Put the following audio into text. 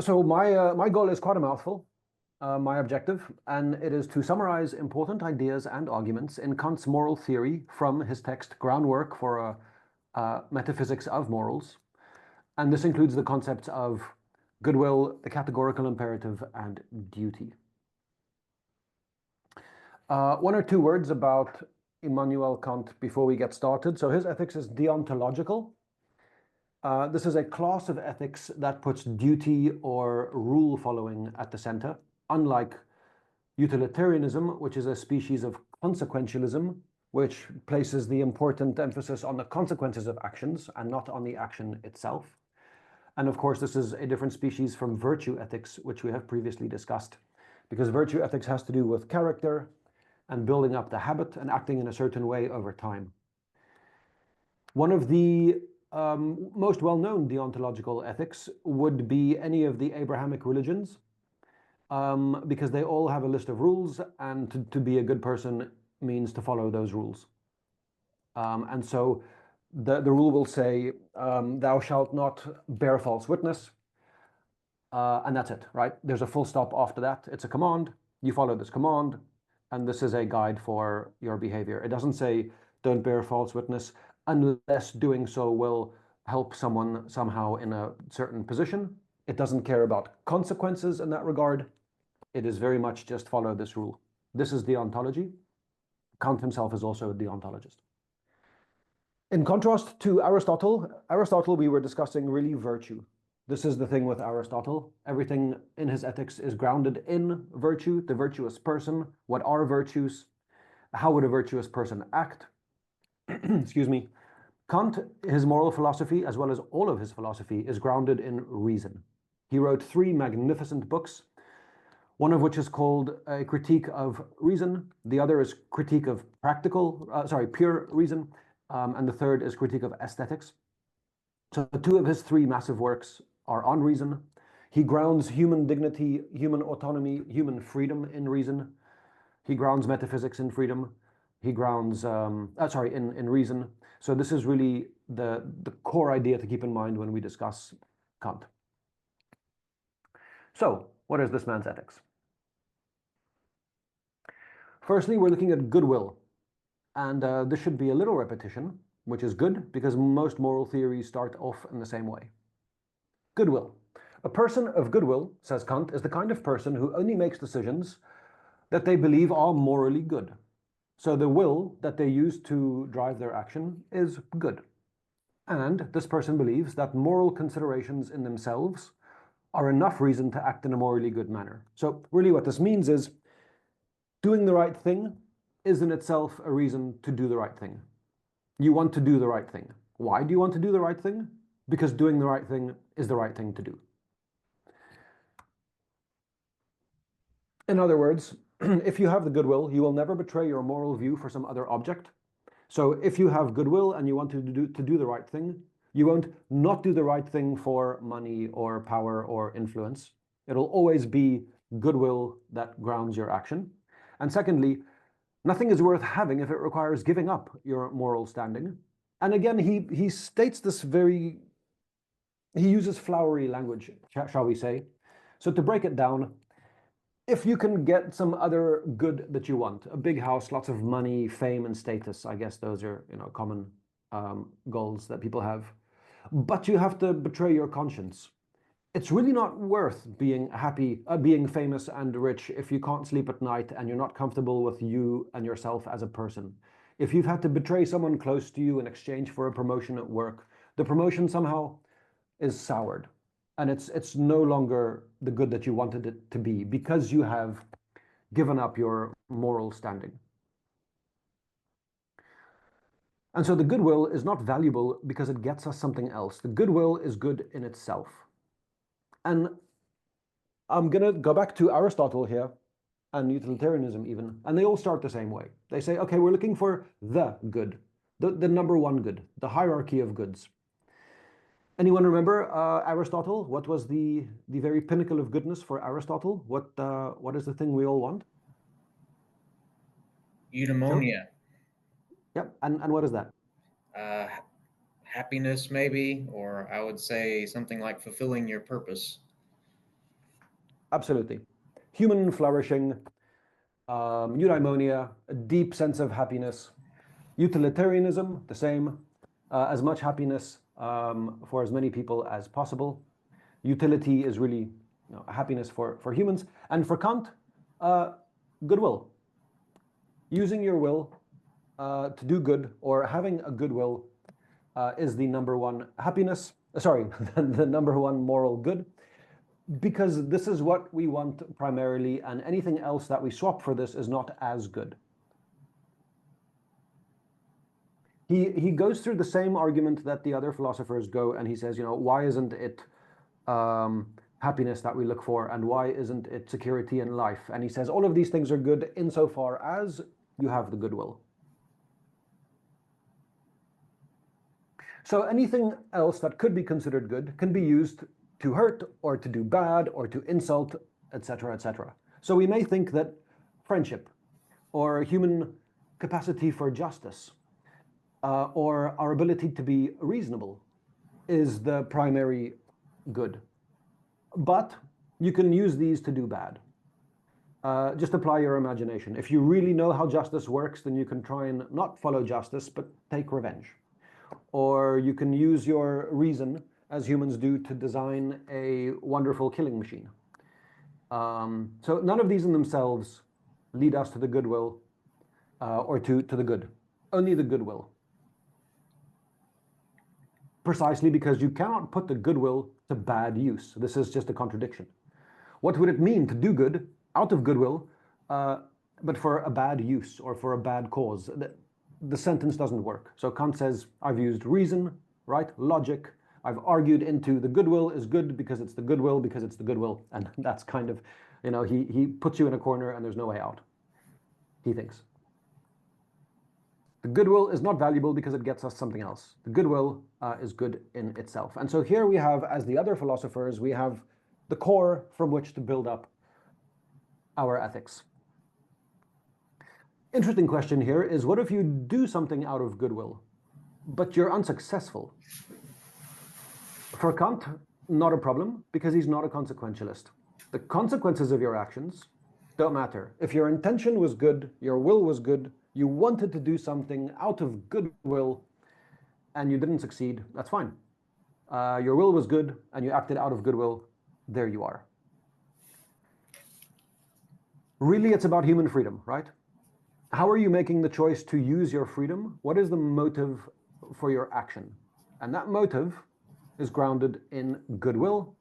So my goal is quite a mouthful, my objective, and it is to summarize important ideas and arguments in Kant's moral theory from his text Groundwork for a Metaphysics of Morals. And this includes the concepts of goodwill, the categorical imperative, and duty. One or two words about Immanuel Kant before we get started. So his ethics is deontological. This is a class of ethics that puts duty or rule following at the center, unlike utilitarianism, which is a species of consequentialism, which places the important emphasis on the consequences of actions and not on the action itself. And of course, this is a different species from virtue ethics, which we have previously discussed, because virtue ethics has to do with character and building up the habit and acting in a certain way over time. One of the most well-known deontological ethics would be any of the Abrahamic religions, because they all have a list of rules, and to be a good person means to follow those rules. And so the rule will say, thou shalt not bear false witness, and that's it, right? There's a full stop after that. It's a command. You follow this command, and this is a guide for your behavior. It doesn't say don't bear false witness unless doing so will help someone somehow in a certain position. It doesn't care about consequences in that regard. It is very much just follow this rule. This is deontology. Kant himself is also a deontologist. In contrast to Aristotle, we were discussing really virtue. This is the thing with Aristotle. Everything in his ethics is grounded in virtue, the virtuous person. What are virtues? How would a virtuous person act? Excuse me. Kant, his moral philosophy, as well as all of his philosophy, is grounded in reason. He wrote 3 magnificent books, one of which is called A Critique of Reason. The other is Critique of Pure Reason. And the third is Critique of Aesthetics. So 2 of his 3 massive works are on reason. He grounds human dignity, human autonomy, human freedom in reason. He grounds metaphysics in freedom. He grounds, in reason. So this is really the core idea to keep in mind when we discuss Kant. So what is this man's ethics? Firstly, we're looking at goodwill. And this should be a little repetition, which is good because most moral theories start off in the same way. Goodwill. A person of goodwill, says Kant, is the kind of person who only makes decisions that they believe are morally good. So the will that they use to drive their action is good. And this person believes that moral considerations in themselves are enough reason to act in a morally good manner. So really what this means is doing the right thing is in itself a reason to do the right thing. You want to do the right thing. Why do you want to do the right thing? Because doing the right thing is the right thing to do. In other words, if you have the goodwill, you will never betray your moral view for some other object. So if you have goodwill and you want to do the right thing, you won't not do the right thing for money or power or influence. It'll always be goodwill that grounds your action. And secondly, nothing is worth having if it requires giving up your moral standing. And again, he states this he uses flowery language, shall we say. So to break it down, if you can get some other good that you want, a big house, lots of money, fame, and status, I guess those are common goals that people have, but you have to betray your conscience. It's really not worth being happy, being famous and rich if you can't sleep at night and you're not comfortable with you and yourself as a person. If you've had to betray someone close to you in exchange for a promotion at work, the promotion somehow is soured. And it's no longer the good that you wanted it to be because you have given up your moral standing. And so the goodwill is not valuable because it gets us something else. The goodwill is good in itself. And I'm going to go back to Aristotle here and utilitarianism even, and they all start the same way. They say, okay, we're looking for the good, the number one good, the hierarchy of goods. Anyone remember Aristotle? What was the very pinnacle of goodness for Aristotle? What is the thing we all want? Eudaimonia. Yep, and what is that? Happiness, maybe, or I would say something like fulfilling your purpose. Absolutely. Human flourishing, eudaimonia, a deep sense of happiness. Utilitarianism, the same, as much happiness for as many people as possible. Utility is really a happiness for humans. And for Kant, goodwill. Using your will to do good, or having a goodwill, is the number one happiness, sorry, the number one moral good, because this is what we want primarily, and anything else that we swap for this is not as good. He goes through the same argument that the other philosophers go, and he says, why isn't it happiness that we look for, and why isn't it security in life? And he says all of these things are good insofar as you have the goodwill. So anything else that could be considered good can be used to hurt or to do bad or to insult, etc., etc. So we may think that friendship or human capacity for justice or our ability to be reasonable is the primary good. But you can use these to do bad. Just apply your imagination. If you really know how justice works, then you can try and not follow justice, but take revenge. Or you can use your reason, as humans do, to design a wonderful killing machine. So none of these in themselves lead us to the goodwill or to the good. Only the goodwill. Precisely because you cannot put the goodwill to bad use. This is just a contradiction. What would it mean to do good out of goodwill, but for a bad use or for a bad cause? The sentence doesn't work. So Kant says, I've used reason, right? Logic. I've argued into the goodwill is good because it's the goodwill, because it's the goodwill. And that's kind of, he puts you in a corner and there's no way out, he thinks. The goodwill is not valuable because it gets us something else. The goodwill is good in itself. And so here we have, as the other philosophers, we have the core from which to build up our ethics. Interesting question here is, what if you do something out of goodwill, but you're unsuccessful? For Kant, not a problem, because he's not a consequentialist. The consequences of your actions don't matter. If your intention was good, your will was good, you wanted to do something out of goodwill, and you didn't succeed, that's fine. Your will was good, and you acted out of goodwill, there you are. Really, it's about human freedom, right? How are you making the choice to use your freedom? What is the motive for your action? And that motive is grounded in goodwill